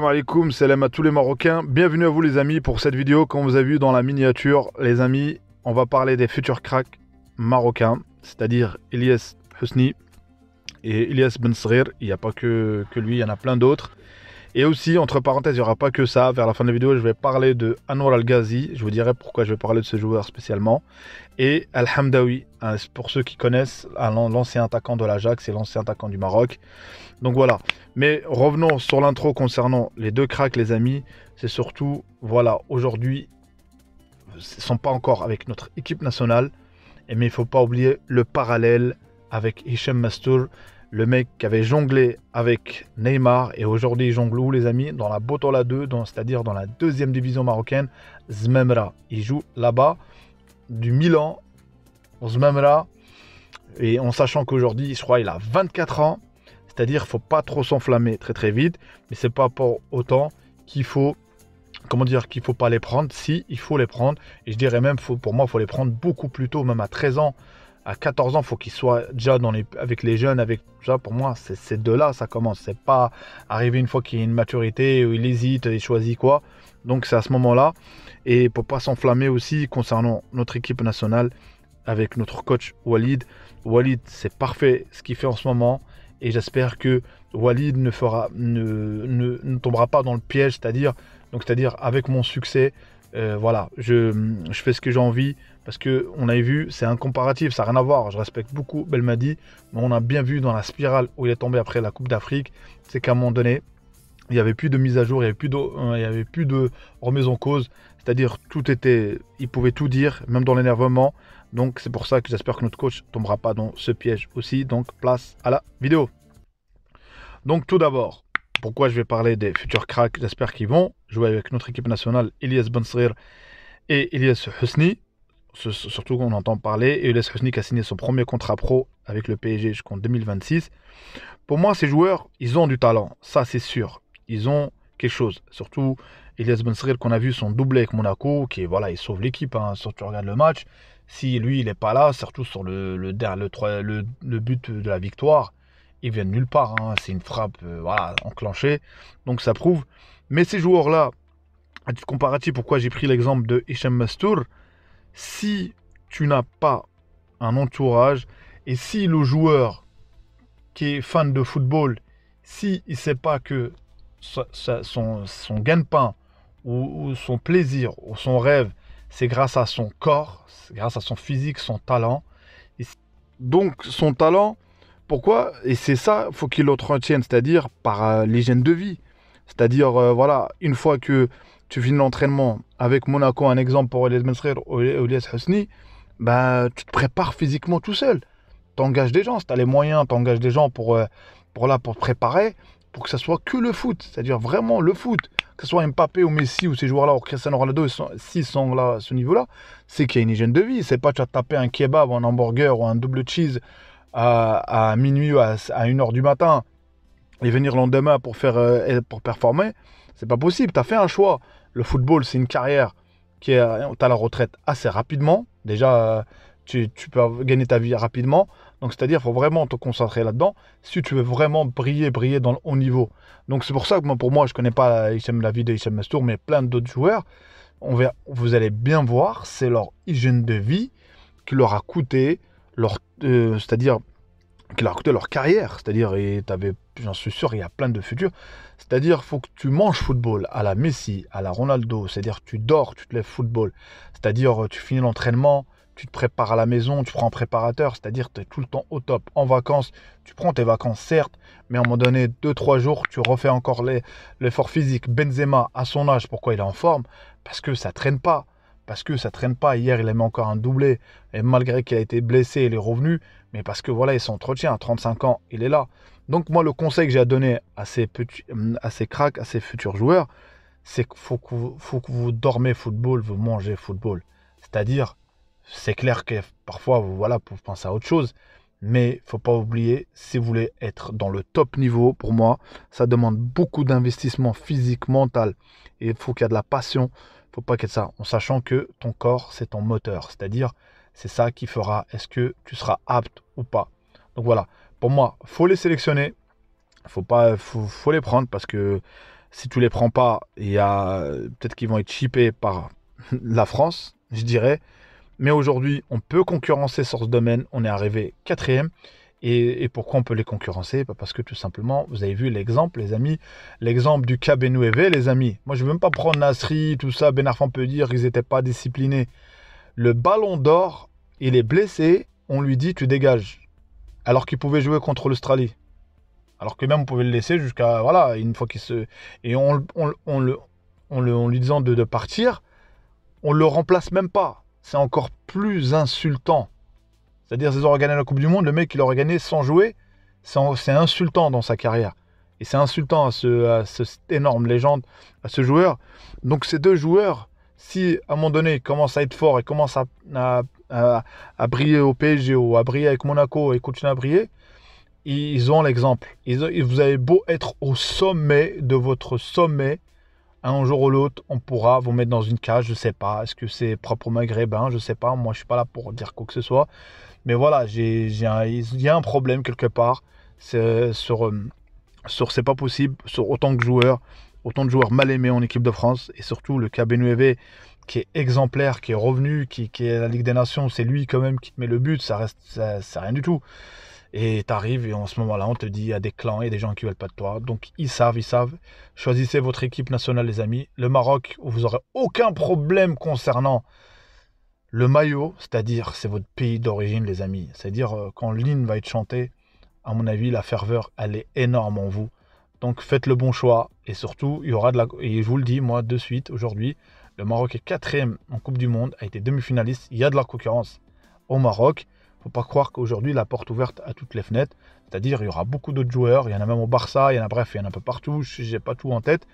Salam alaikum, salam à tous les Marocains. Bienvenue à vous les amis pour cette vidéo. Comme vous avez vu dans la miniature, les amis, on va parler des futurs cracks marocains, c'est-à-dire Ilyes Housni et Ilyes Ben Sghir. Il n'y a pas que lui, il y en a plein d'autres. Et aussi, entre parenthèses, il n'y aura pas que ça. Vers la fin de la vidéo, je vais parler de Anwar Al Ghazi. Je vous dirai pourquoi je vais parler de ce joueur spécialement. Et Al Hamdaoui, pour ceux qui connaissent, l'ancien attaquant de l'Ajax et l'ancien attaquant du Maroc. Donc voilà. Mais revenons sur l'intro concernant les deux cracks, les amis. C'est surtout, voilà, aujourd'hui, ils ne sont pas encore avec notre équipe nationale. Mais il ne faut pas oublier le parallèle avec Hicham Mastour. Le mec qui avait jonglé avec Neymar et aujourd'hui il jongle où les amis? Dans la Botola 2, c'est-à-dire dans la deuxième division marocaine, Zmemra. Il joue là-bas, du Milan, Zmemra, et en sachant qu'aujourd'hui, je crois il a 24 ans, c'est-à-dire qu'il ne faut pas trop s'enflammer très vite, mais c'est pas pour autant qu'il faut, comment dire, qu'il ne faut pas les prendre. Si, il faut les prendre, et je dirais même, pour moi, il faut les prendre beaucoup plus tôt, même à 13 ans. À 14 ans, il faut qu'il soit déjà avec les jeunes. Ça, pour moi, c'est de là ça commence. C'est pas arriver une fois qu'il y a une maturité, où il hésite, il choisit quoi. Donc c'est à ce moment-là. Et pour pas s'enflammer aussi concernant notre équipe nationale avec notre coach Walid. Walid, c'est parfait ce qu'il fait en ce moment. Et j'espère que Walid ne tombera pas dans le piège, c'est-à-dire avec mon succès. Voilà, je fais ce que j'ai envie parce que on avait vu, c'est un comparatif, ça n'a rien à voir. Je respecte beaucoup Belmadi, mais on a bien vu dans la spirale où il est tombé après la Coupe d'Afrique, c'est qu'à un moment donné, il n'y avait plus de mise à jour, il n'y avait plus de remise en cause, c'est-à-dire tout était, il pouvait tout dire, même dans l'énervement. Donc c'est pour ça que j'espère que notre coach ne tombera pas dans ce piège aussi. Donc place à la vidéo. Donc tout d'abord, pourquoi je vais parler des futurs cracks? J'espère qu'ils vont jouer avec notre équipe nationale, Ilyes Ben Sghir et Ilyes Housni. Surtout qu'on entend parler. Et Ilyes Housni qui a signé son premier contrat pro avec le PSG jusqu'en 2026. Pour moi, ces joueurs, ils ont du talent. Ça, c'est sûr. Ils ont quelque chose. Surtout Ilyes Ben Sghir qu'on a vu son doublé avec Monaco, qui voilà, il sauve l'équipe. Hein, si tu regardes le match. Si lui, il n'est pas là, surtout sur le but de la victoire, il vient de nulle part, hein. C'est une frappe voilà, enclenchée, donc ça prouve. Mais ces joueurs-là, à titre comparatif, pourquoi j'ai pris l'exemple de Hicham Mastour, si tu n'as pas un entourage, et si le joueur qui est fan de football, si il ne sait pas que son gagne-pain, ou son plaisir, ou son rêve, c'est grâce à son corps, c'est grâce à son physique, son talent. Et donc son talent, pourquoi? Et c'est ça, il faut qu'il l'entretienne, c'est-à-dire par l'hygiène de vie. C'est-à-dire, voilà, une fois que tu finis l'entraînement avec Monaco, un exemple pour Ilyes Ben Sghir ou Ilyes Housni, bah, tu te prépares physiquement tout seul. Tu engages des gens, si tu as les moyens, tu engages des gens pour te préparer, pour que ça soit que le foot, c'est-à-dire vraiment le foot. Que ce soit Mbappé ou Messi ou ces joueurs-là, ou Cristiano Ronaldo, s'ils sont là à ce niveau-là, c'est qu'il y a une hygiène de vie. C'est pas tu vas taper un kebab ou un hamburger ou un double cheese à minuit ou à 1h du matin et venir le lendemain pour performer. C'est pas possible. Tu as fait un choix. Le football, c'est une carrière qui est, tu as la retraite assez rapidement. Déjà, tu peux gagner ta vie rapidement. Donc, c'est-à-dire, il faut vraiment te concentrer là-dedans si tu veux vraiment briller dans le haut niveau. Donc, c'est pour ça que pour moi, je ne connais pas la vie de Hicham Mastour, mais plein d'autres joueurs. Vous allez bien voir, c'est leur hygiène de vie qui leur a coûté, c'est-à-dire qui leur a coûté leur carrière. C'est-à-dire, j'en suis sûr, il y a plein de futurs. C'est-à-dire, il faut que tu manges football à la Messi, à la Ronaldo. C'est-à-dire, tu dors, tu te lèves football. C'est-à-dire, tu finis l'entraînement, tu te prépares à la maison, tu prends un préparateur, c'est-à-dire tu es tout le temps au top. En vacances, tu prends tes vacances, certes, mais à un moment donné, 2-3 jours, tu refais encore l'effort physique. Benzema, à son âge, pourquoi il est en forme? Parce que ça traîne pas. Hier, il a mis encore un doublé, et malgré qu'il a été blessé, il est revenu, mais parce que voilà, il s'entretient. À 35 ans, il est là. Donc moi, le conseil que j'ai à donner à ces cracks, à ces futurs joueurs, c'est qu'il faut que vous dormez football, vous mangez football. C'est-à-dire, c'est clair que parfois, vous pensez à autre chose. Mais il ne faut pas oublier, si vous voulez être dans le top niveau, pour moi, ça demande beaucoup d'investissement physique, mental. Et il faut qu'il y ait de la passion. Il ne faut pas qu'il y ait de ça. En sachant que ton corps, c'est ton moteur. C'est-à-dire, c'est ça qui fera est-ce que tu seras apte ou pas. Donc voilà, pour moi, il faut les sélectionner. Faut les prendre parce que Si tu les prends pas, il y a peut-être qu'ils vont être chippés par la France, je dirais. Mais aujourd'hui, on peut concurrencer sur ce domaine. On est arrivé 4e. Et pourquoi on peut les concurrencer? Parce que tout simplement, vous avez vu l'exemple, les amis, l'exemple du cas Benouévé, les amis. Moi, je ne veux même pas prendre Nasri, tout ça. Ben Arfa peut dire qu'ils n'étaient pas disciplinés. Le ballon d'or, il est blessé, on lui dit tu dégages. Alors qu'il pouvait jouer contre l'Australie. Alors que même on pouvait le laisser jusqu'à, voilà, une fois qu'il se... Et en lui disant de partir, on le remplace même pas. C'est encore plus insultant. C'est-à-dire, ils auraient gagné la Coupe du Monde, le mec, il aurait gagné sans jouer. C'est insultant dans sa carrière. Et c'est insultant à cette énorme légende, à ce joueur. Donc, ces deux joueurs, si à un moment donné, ils commencent à être forts et commencent à briller au PSG ou à briller avec Monaco et continuer à briller, ils ont l'exemple. Vous avez beau être au sommet de votre sommet, un jour ou l'autre, on pourra vous mettre dans une cage, je sais pas. Est-ce que c'est propre aux Maghrébins? Je sais pas. Moi, je suis pas là pour dire quoi que ce soit. Mais voilà, il y a un problème quelque part. C'est c'est pas possible, sur autant de joueurs mal aimés en équipe de France. Et surtout, le cas Benouévé, qui est exemplaire, qui est revenu, qui est à la Ligue des Nations. C'est lui quand même qui te met le but. Ça reste, c'est rien du tout. Et t'arrives et en ce moment-là, on te dit il y a des clans et des gens qui veulent pas de toi. Donc ils savent. Choisissez votre équipe nationale, les amis. Le Maroc, vous aurez aucun problème concernant le maillot, c'est-à-dire c'est votre pays d'origine, les amis. C'est-à-dire quand l'hymne va être chanté, à mon avis, la ferveur, elle est énorme en vous. Donc faites le bon choix. Et surtout, il y aura de la... Et je vous le dis, moi, de suite, aujourd'hui, le Maroc est 4e en Coupe du Monde, a été demi-finaliste. Il y a de la concurrence au Maroc. Faut pas croire qu'aujourd'hui, la porte ouverte à toutes les fenêtres. C'est-à-dire, il y aura beaucoup d'autres joueurs. Il y en a même au Barça, il y en a un peu partout. Je n'ai pas tout en tête.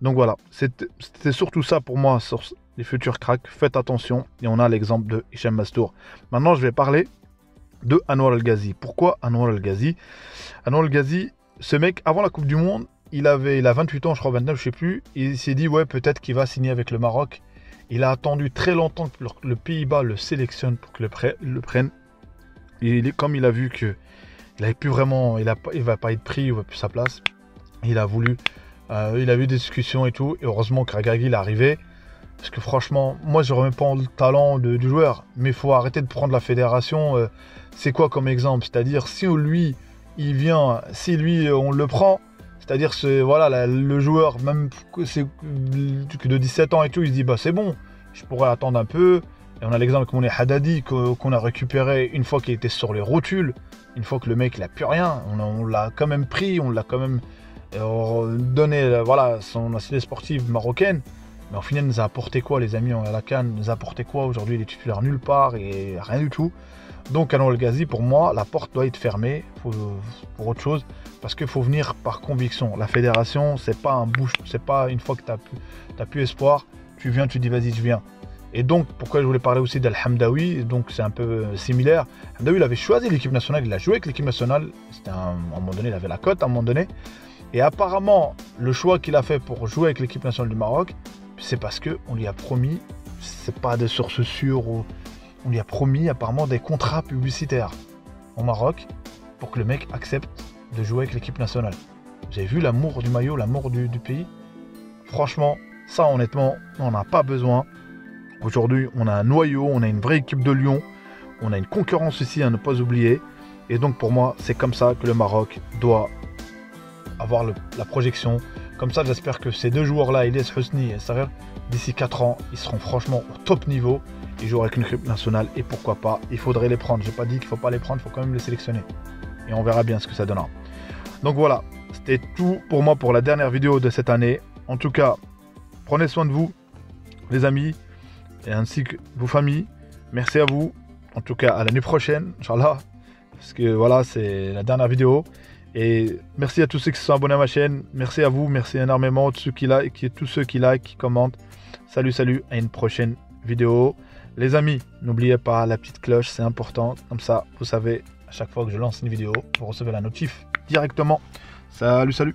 Donc voilà, c'était surtout ça pour moi sur les futurs cracks. Faites attention. Et on a l'exemple de Hicham Mastour. Maintenant, je vais parler de Anwar El Ghazi. Pourquoi Anwar El Ghazi? Anwar El Ghazi, ce mec, avant la Coupe du Monde, il a 28 ans, je crois 29, je sais plus. Il s'est dit, ouais, peut-être qu'il va signer avec le Maroc. Il a attendu très longtemps que le Pays-Bas le sélectionne pour que le prenne. Comme il a vu que il avait plus vraiment, il va pas être pris, il va plus sa place. Il a voulu, il a eu des discussions et tout. Et heureusement que Regragui est arrivé, parce que franchement, moi je remets pas le talent du joueur, mais il faut arrêter de prendre la fédération. C'est quoi comme exemple? C'est-à-dire si lui il vient, si lui on le prend, c'est-à-dire voilà le joueur même que de 17 ans et tout, il se dit bah c'est bon, je pourrais attendre un peu. Et on a l'exemple comme on est Haddadi qu'on a récupéré une fois qu'il était sur les rotules, une fois que le mec il a plus rien, on l'a quand même pris, on l'a quand même donné voilà son assiette sportive marocaine. Mais au final, il nous a apporté quoi, les amis, à la CAN? Il nous a apporté quoi? Aujourd'hui, il est titulaire nulle part et rien du tout. Donc, Anwar El Ghazi, pour moi, la porte doit être fermée pour autre chose. Parce qu'il faut venir par conviction. La fédération, c'est pas un bouche, c'est pas une fois que tu n'as plus espoir, tu viens, tu dis vas-y, je viens. Et donc, pourquoi je voulais parler aussi d'Al Hamdaoui, donc c'est un peu similaire. Hamdaoui, il avait choisi l'équipe nationale, il a joué avec l'équipe nationale. À un moment donné, il avait la cote à un moment donné. Et apparemment, le choix qu'il a fait pour jouer avec l'équipe nationale du Maroc, c'est parce qu'on lui a promis, c'est pas des sources sûres, on lui a promis apparemment des contrats publicitaires au Maroc pour que le mec accepte de jouer avec l'équipe nationale. Vous avez vu l'amour du maillot, l'amour du pays? Franchement, ça honnêtement, on n'a pas besoin. Aujourd'hui, on a un noyau, on a une vraie équipe de Lyon, on a une concurrence ici à ne pas oublier. Et donc pour moi, c'est comme ça que le Maroc doit avoir la projection. Comme ça, j'espère que ces deux joueurs-là, Ilyes Housni et Sarer, d'ici 4 ans, ils seront franchement au top niveau. Ils joueront avec une équipe nationale et pourquoi pas, il faudrait les prendre. Je n'ai pas dit qu'il ne faut pas les prendre, il faut quand même les sélectionner. Et on verra bien ce que ça donnera. Donc voilà, c'était tout pour moi pour la dernière vidéo de cette année. En tout cas, prenez soin de vous, les amis, et ainsi que vos familles. Merci à vous. En tout cas, à l'année prochaine, Inch'Allah. Parce que voilà, c'est la dernière vidéo. Et merci à tous ceux qui se sont abonnés à ma chaîne. Merci à vous, merci énormément à tous ceux qui like, qui commentent. Salut, à une prochaine vidéo. Les amis, n'oubliez pas la petite cloche, c'est important. Comme ça, vous savez, à chaque fois que je lance une vidéo, vous recevez la notif directement. Salut.